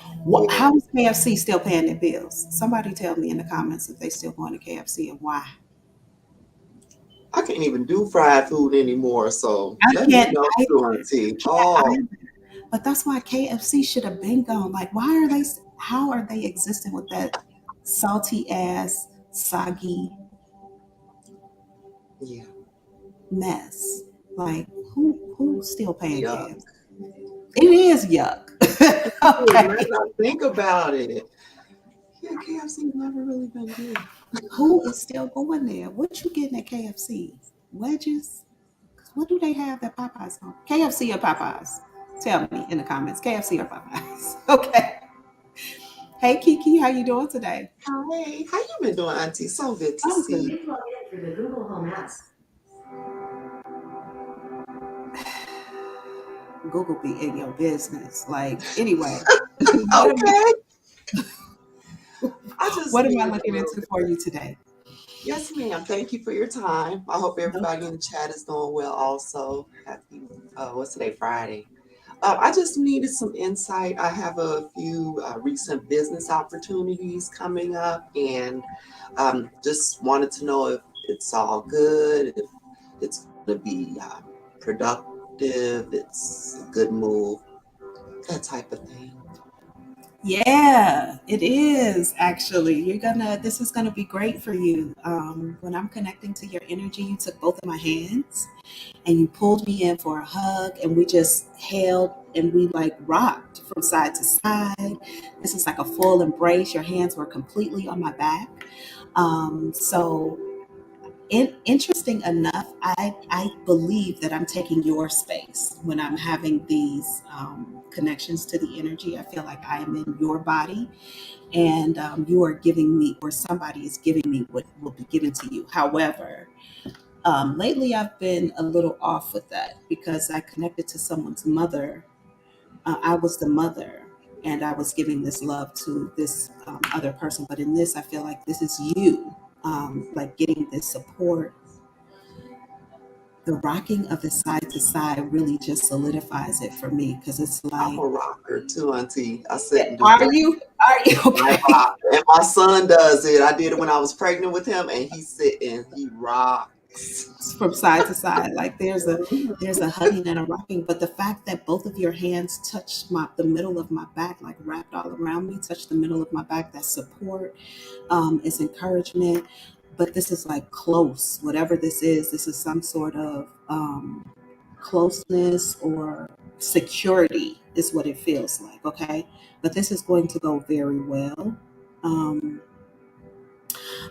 How is KFC still paying their bills? Somebody tell me in the comments if they still going to KFC and why. I can't even do fried food anymore, so I let me can't know, either. Auntie. Oh, But that's why KFC should have been gone. Like, how are they existing with that salty ass, soggy yeah. mess? Like, who's still paying Yuck. KFC? It is yuck. Okay. Let's not think about it. Yeah, KFC never really been good. Who is still going there? What you getting at KFC? Wedges? What do they have that Popeyes on? KFC or Popeyes? Tell me in the comments. KFC or Popeyes? Okay. Hey Kiki, how you doing today? Hey, how you been doing, Auntie? So good to I'm see good. you. For the Google Home apps. Google be in your business. Like, anyway. Okay. What am I looking into for you today? Yes, ma'am. Thank you for your time. I hope everybody in the chat is doing well also. Happy, what's today? Friday. I just needed some insight. I have a few recent business opportunities coming up and just wanted to know if it's all good, if it's going to be productive, it's a good move, that type of thing. Yeah, it is actually. This is gonna be great for you. When I'm connecting to your energy, you took both of my hands and you pulled me in for a hug, and we just held and we like rocked from side to side. This is like a full embrace. Your hands were completely on my back. So interesting enough, I believe that I'm taking your space when I'm having these connections to the energy. I feel like I am in your body, and you are giving me, or somebody is giving me what will be given to you. However, lately I've been a little off with that because I connected to someone's mother. I was the mother. And I was giving this love to this other person. But in this, I feel like this is you, like getting this support. The rocking of the side to side really just solidifies it for me because it's I'm like, a rocker too, Auntie. I sit and do are that. you? Are you I okay? rock. And my son does it. I did it when I was pregnant with him, and he's sitting, he rocks. From side to side, like there's a hugging and a rocking. But the fact that both of your hands touched the middle of my back, like wrapped all around me, touched the middle of my back, that support, is encouragement. But this is like close. Whatever this is some sort of closeness or security is what it feels like. Okay, but this is going to go very well. Um,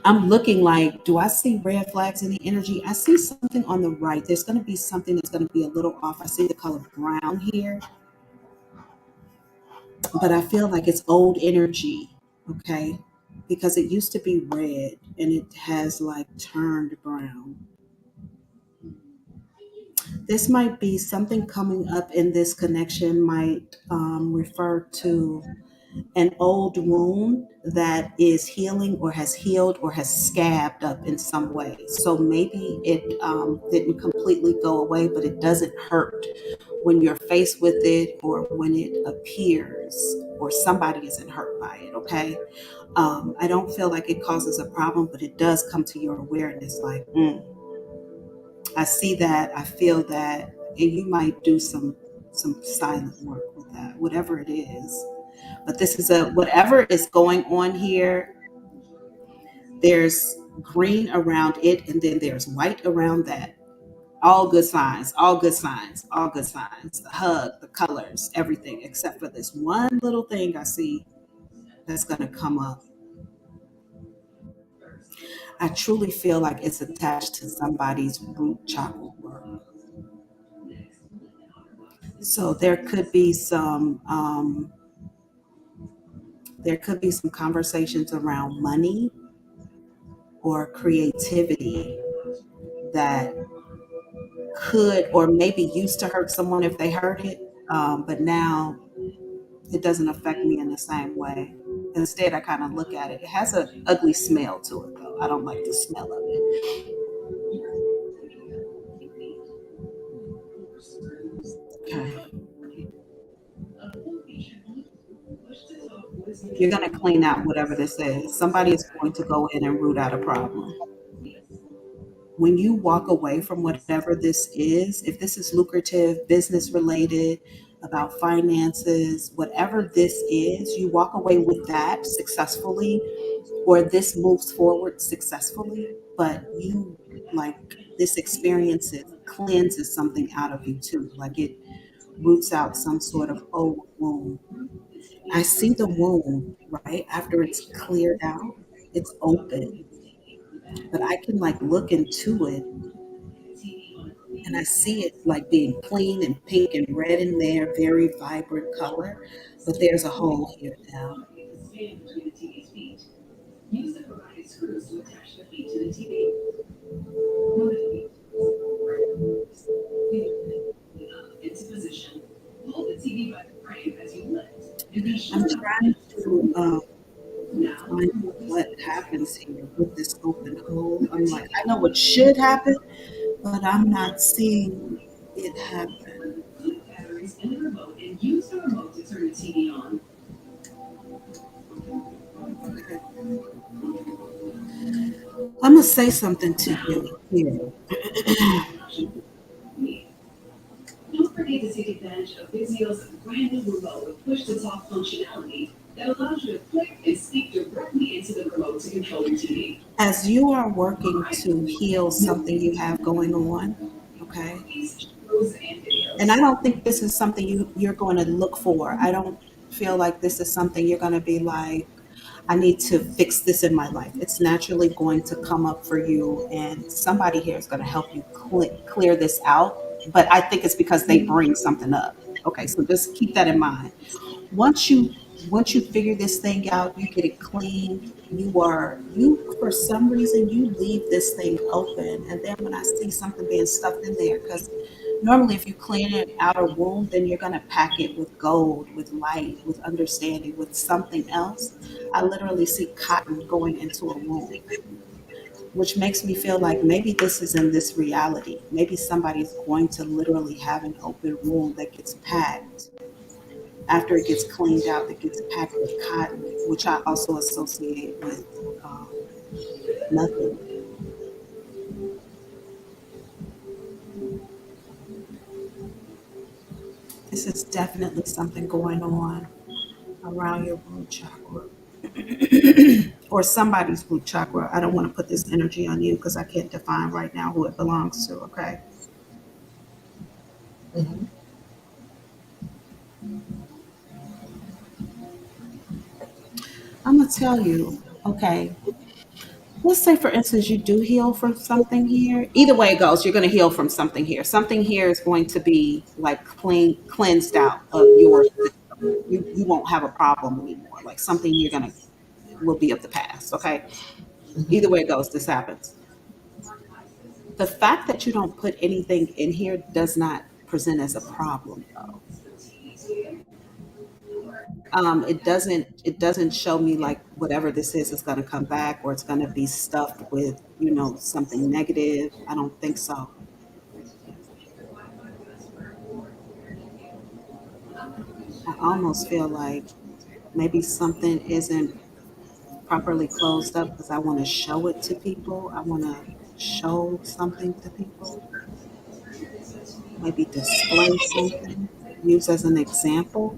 I'm looking like, do I see red flags in the energy? I see something on the right. There's going to be something that's going to be a little off. I see the color brown here, but I feel like it's old energy, okay? Because it used to be red and it has like turned brown. This might be something coming up in this connection, might refer to an old wound that is healing or has healed or has scabbed up in some way. So maybe it didn't completely go away, but it doesn't hurt when you're faced with it or when it appears or somebody isn't hurt by it, okay? I don't feel like it causes a problem, but it does come to your awareness like, I see that, I feel that, and you might do some silent work with that, whatever it is. But this is a whatever is going on here. There's green around it, and then there's white around that. All good signs, all good signs, all good signs. The hug, the colors, everything, except for this one little thing I see that's going to come up. I truly feel like it's attached to somebody's root chakra work. So there could be some conversations around money or creativity that could or maybe used to hurt someone if they heard it, but now it doesn't affect me in the same way. Instead, I kind of look at it. It has an ugly smell to it, though. I don't like the smell of it. Okay. You're going to clean out whatever this is. Somebody is going to go in and root out a problem. When you walk away from whatever this is, if this is lucrative, business related, about finances, whatever this is, you walk away with that successfully, or this moves forward successfully, but you like this experiences cleanses something out of you too. Like it roots out some sort of old wound. I see the wound, right? After it's cleared out, it's open, but I can like look into it and I see it like being clean and pink and red in there, very vibrant color. But there's a hole here now. I'm trying to find what happens here with this open hole. I'm like, I know what should happen, but I'm not seeing it happen. Okay. I'm gonna say something to you here. ready to take advantage of Vizio's brand new remote with push-to-talk functionality that allows you to click and speak directly into the remote to control your TV. As you are working to heal something you have going on, okay? And I don't think this is something you're going to look for. I don't feel like this is something you're going to be like, I need to fix this in my life. It's naturally going to come up for you, and somebody here is going to help you clear this out. But I think it's because they bring something up. Okay, so just keep that in mind. Once you once you figure this thing out, you get it clean. You for some reason you leave this thing open, and then when I see something being stuffed in there, because normally if you clean it out a wound, then you're gonna pack it with gold, with light, with understanding, with something else. I literally see cotton going into a wound, which makes me feel like maybe this is in this reality. Maybe somebody's going to literally have an open wound that gets packed. After it gets cleaned out, it gets packed with cotton, which I also associate with nothing. This is definitely something going on around your root chakra or somebody's root chakra. I don't want to put this energy on you because I can't define right now who it belongs to, okay? Mhm. I'm going to tell you, okay, let's say for instance you do heal from something here. Either way it goes, you're going to heal from something here. Something here is going to be like cleansed out of your system. You won't have a problem anymore. Like something you're going to will be of the past, okay? Either way it goes, this happens. The fact that you don't put anything in here does not present as a problem though. It doesn't show me like whatever this is going to come back or it's going to be stuffed with something negative. I don't think so. I almost feel like maybe something isn't properly closed up because I want to show it to people. I want to show something to people, maybe display something, use as an example.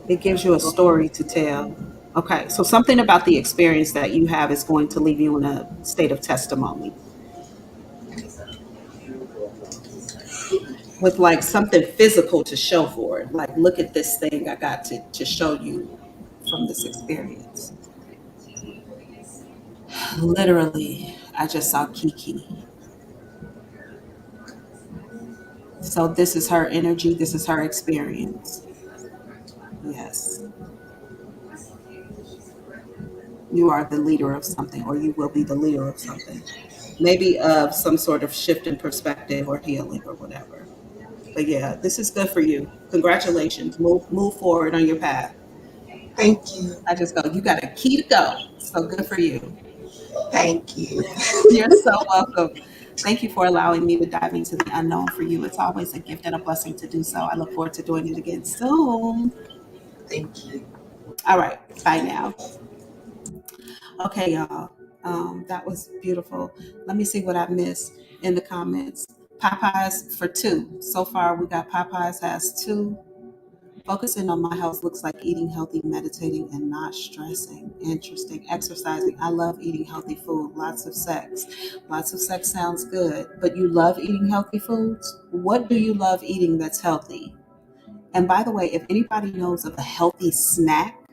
It gives you a story to tell. Okay, so something about the experience that you have is going to leave you in a state of testimony with like something physical to show for it. Like, look at this thing I got to show you from this experience. Literally, I just saw Kiki. So, this is her energy, this is her experience. Yes, you are the leader of something, or you will be the leader of something. Maybe of some sort of shift in perspective or healing or whatever. But yeah, this is good for you. Congratulations. Move forward on your path. Thank you. I just go, you got a key to go. So good for you. Thank you. You're so welcome. Thank you for allowing me to dive into the unknown for you. It's always a gift and a blessing to do so. I look forward to doing it again soon. Thank you. All right. Bye now. Okay, y'all. That was beautiful. Let me see what I missed in the comments. Popeyes for two. So far, we got Popeyes has two. Focusing on my health looks like eating healthy, meditating, and not stressing. Interesting. Exercising. I love eating healthy food. Lots of sex. Lots of sex sounds good. But you love eating healthy foods? What do you love eating that's healthy? And by the way, if anybody knows of a healthy snack,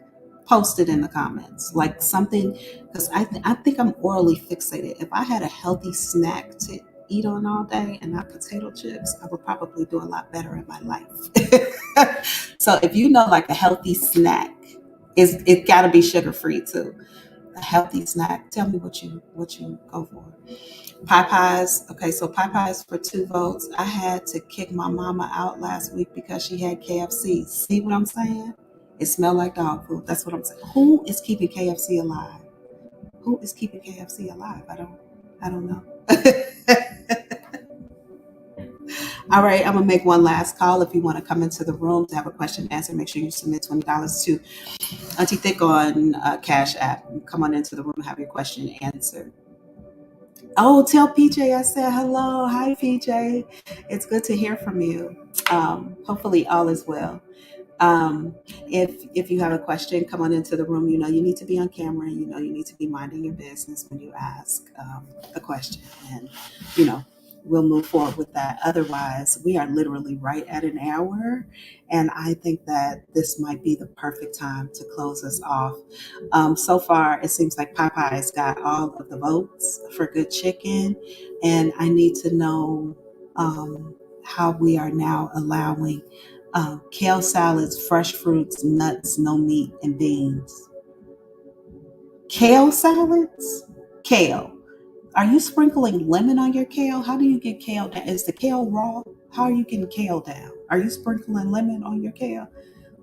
post it in the comments. Like something, because I think I'm orally fixated. If I had a healthy snack to eat on all day and not potato chips, I would probably do a lot better in my life. So if you know like a healthy snack, it got to be sugar free too. A healthy snack. Tell me what you go for. Popeyes. Okay, so Popeyes for two votes. I had to kick my mama out last week because she had KFC. See what I'm saying? It smelled like dog food. That's what I'm saying. Who is keeping KFC alive? Who is keeping KFC alive? I don't know. All right, I'm gonna make one last call. If you want to come into the room to have a question answered, make sure you submit $20 to Auntie Thick on Cash App. Come on into the room and have your question answered. Oh, tell PJ I said hello. Hi, PJ. It's good to hear from you. Hopefully, all is well. Um, if you have a question, come on into the room. You know you need to be on camera. You know you need to be minding your business when you ask a question, and you know we'll move forward with that. Otherwise, we are literally right at an hour, and I think that this might be the perfect time to close us off. So far, it seems like Popeye's got all of the votes for good chicken, and I need to know how we are now allowing kale salads, fresh fruits, nuts, no meat, and beans. Kale salads? Kale. Are you sprinkling lemon on your kale? How do you get kale down? Is the kale raw? How are you getting kale down? Are you sprinkling lemon on your kale?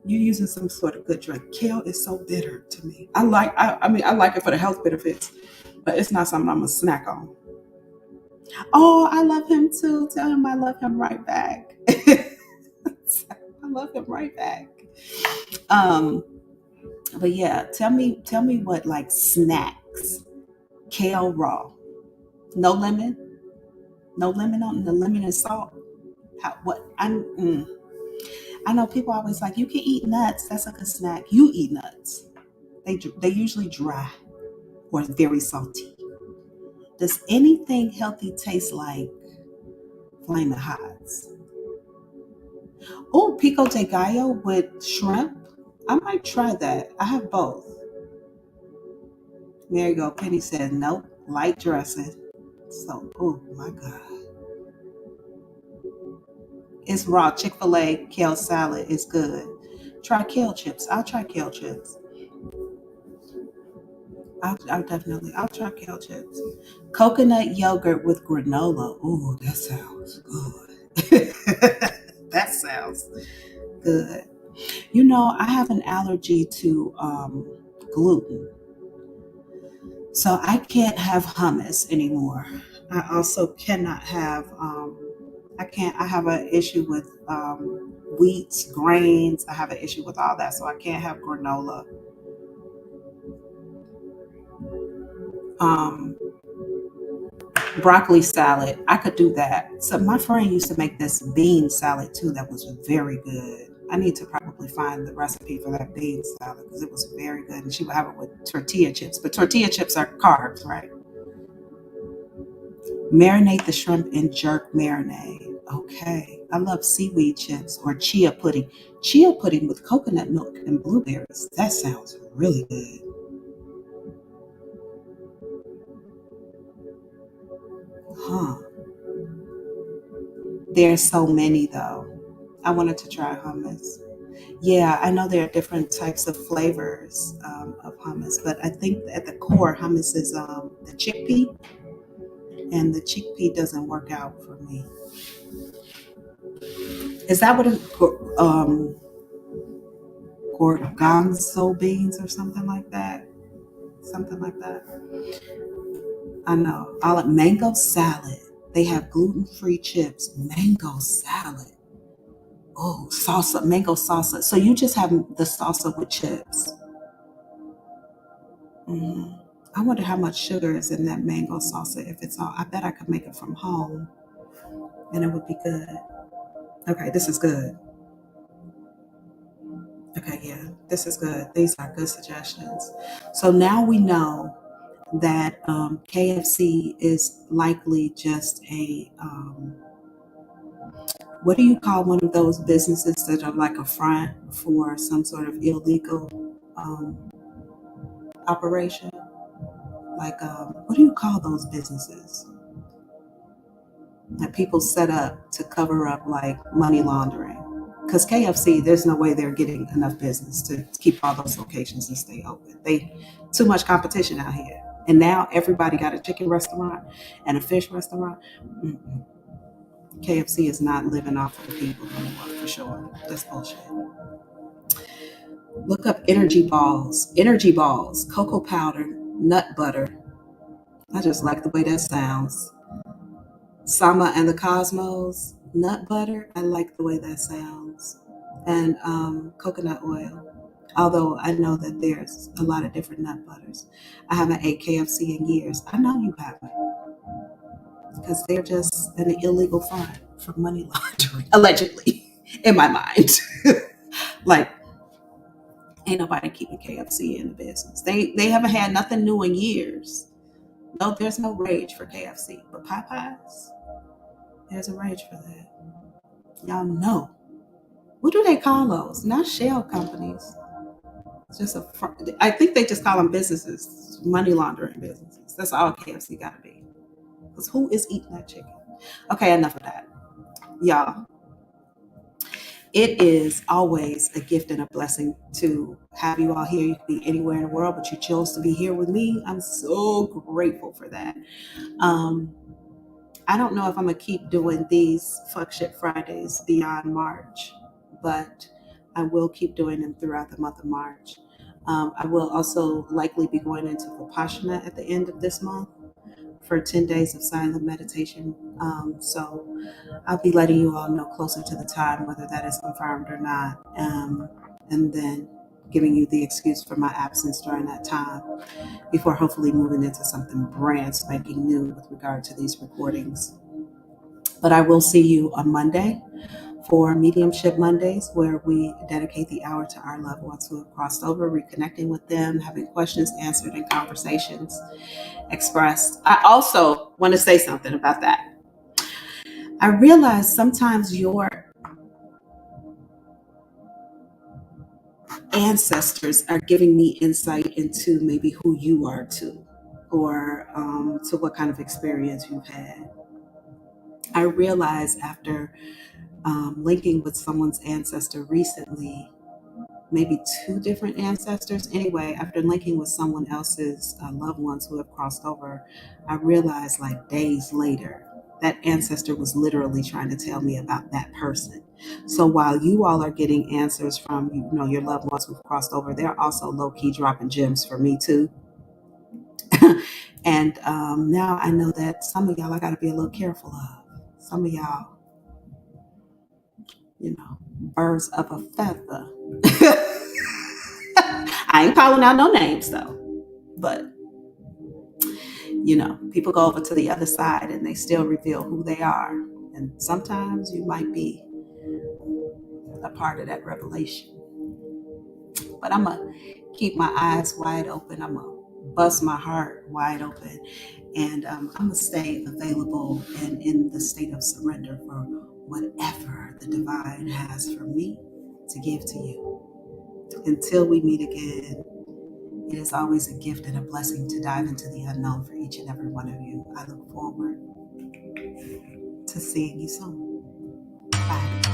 You're using some sort of good drink. Kale is so bitter to me. I like it for the health benefits, but it's not something I'm gonna snack on. Oh, I love him too. Tell him I love him right back. I love him right back. Um, but yeah, tell me what like snacks. Kale raw. No lemon? No lemon on the lemon and salt. How, what I know people always like you can eat nuts. That's like a snack. You eat nuts. They usually dry or very salty. Does anything healthy taste like Flaming Hots? Oh, pico de gallo with shrimp. I might try that. I have both. There you go. Penny said nope. Light dressing. So, oh my God. It's raw. Chick-fil-A kale salad is good. Try kale chips. I'll try kale chips. I'll try kale chips. Coconut yogurt with granola. Ooh, that sounds good. That sounds good. You know, I have an allergy to gluten. So I can't have hummus anymore. I also cannot have I have an issue with wheats, grains. I have an issue with all that. So I can't have granola. Um, broccoli salad. I could do that. So my friend used to make this bean salad too that was very good. I need to probably find the recipe for that bean salad because it was very good. And she would have it with tortilla chips. But tortilla chips are carbs, right? Marinate the shrimp in jerk marinade. Okay. I love seaweed chips or chia pudding. Chia pudding with coconut milk and blueberries. That sounds really good. Huh. There's so many though. I wanted to try hummus. Yeah, I know there are different types of flavors of hummus, but I think at the core, hummus is the chickpea, and the chickpea doesn't work out for me. Is that what gorgonzo beans or something like that? Something like that. I know. Olive mango salad. They have gluten-free chips. Mango salad. Oh, salsa, mango salsa. So you just have the salsa with chips. Mm. I wonder how much sugar is in that mango salsa. If it's all, I bet I could make it from home, and it would be good. Okay, this is good. Okay, yeah, this is good. These are good suggestions. So now we know that KFC is likely just a what do you call one of those businesses that are like a front for some sort of illegal operation? Like, what do you call those businesses that people set up to cover up like money laundering? Because KFC, there's no way they're getting enough business to keep all those locations and stay open. They too much competition out here, and now everybody got a chicken restaurant and a fish restaurant. Mm-mm. KFC is not living off of the people anymore for sure. That's bullshit. Look up energy balls. Energy balls, cocoa powder, nut butter. I just like the way that sounds. Sama and the Cosmos, nut butter. I like the way that sounds. And coconut oil. Although I know that there's a lot of different nut butters. I haven't ate KFC in years. I know you haven't. because they're just an illegal fund for money laundering, allegedly, in my mind. Like, ain't nobody keeping KFC in the business. They haven't had nothing new in years. No, there's no rage for KFC, but Popeyes, there's a rage for that. Y'all know. What do they call those? Not shell companies. It's just I think they just call them businesses, money laundering businesses. That's all KFC got to be. Because who is eating that chicken? Okay, enough of that. Y'all, it is always a gift and a blessing to have you all here. You could be anywhere in the world, but you chose to be here with me. I'm so grateful for that. I don't know if I'm going to keep doing these Fuck Shit Fridays beyond March, but I will keep doing them throughout the month of March. I will also likely be going into Vipassana at the end of this month for 10 days of silent meditation. So I'll be letting you all know closer to the time whether that is confirmed or not. And then giving you the excuse for my absence during that time before hopefully moving into something brand spanking new with regard to these recordings. But I will see you on Monday for Mediumship Mondays, where we dedicate the hour to our loved ones who have crossed over, reconnecting with them, having questions answered, and conversations expressed. I also want to say something about that. I realize sometimes your ancestors are giving me insight into maybe who you are too, or to what kind of experience you've had. I realized after linking with someone's ancestor recently, maybe two different ancestors. Anyway, after linking with someone else's loved ones who have crossed over, I realized like days later that ancestor was literally trying to tell me about that person. So while you all are getting answers from your loved ones who've crossed over, they're also low-key dropping gems for me too. And now I know that some of y'all I got to be a little careful of. Some of y'all, birds of a feather. I ain't calling out no names though, but people go over to the other side and they still reveal who they are. And sometimes you might be a part of that revelation. But I'm going to keep my eyes wide open. I'm going to bust my heart wide open. And I'm going to stay available and in the state of surrender for whatever the divine has for me to give to you. Until we meet again, it is always a gift and a blessing to dive into the unknown for each and every one of you. I look forward to seeing you soon. Bye.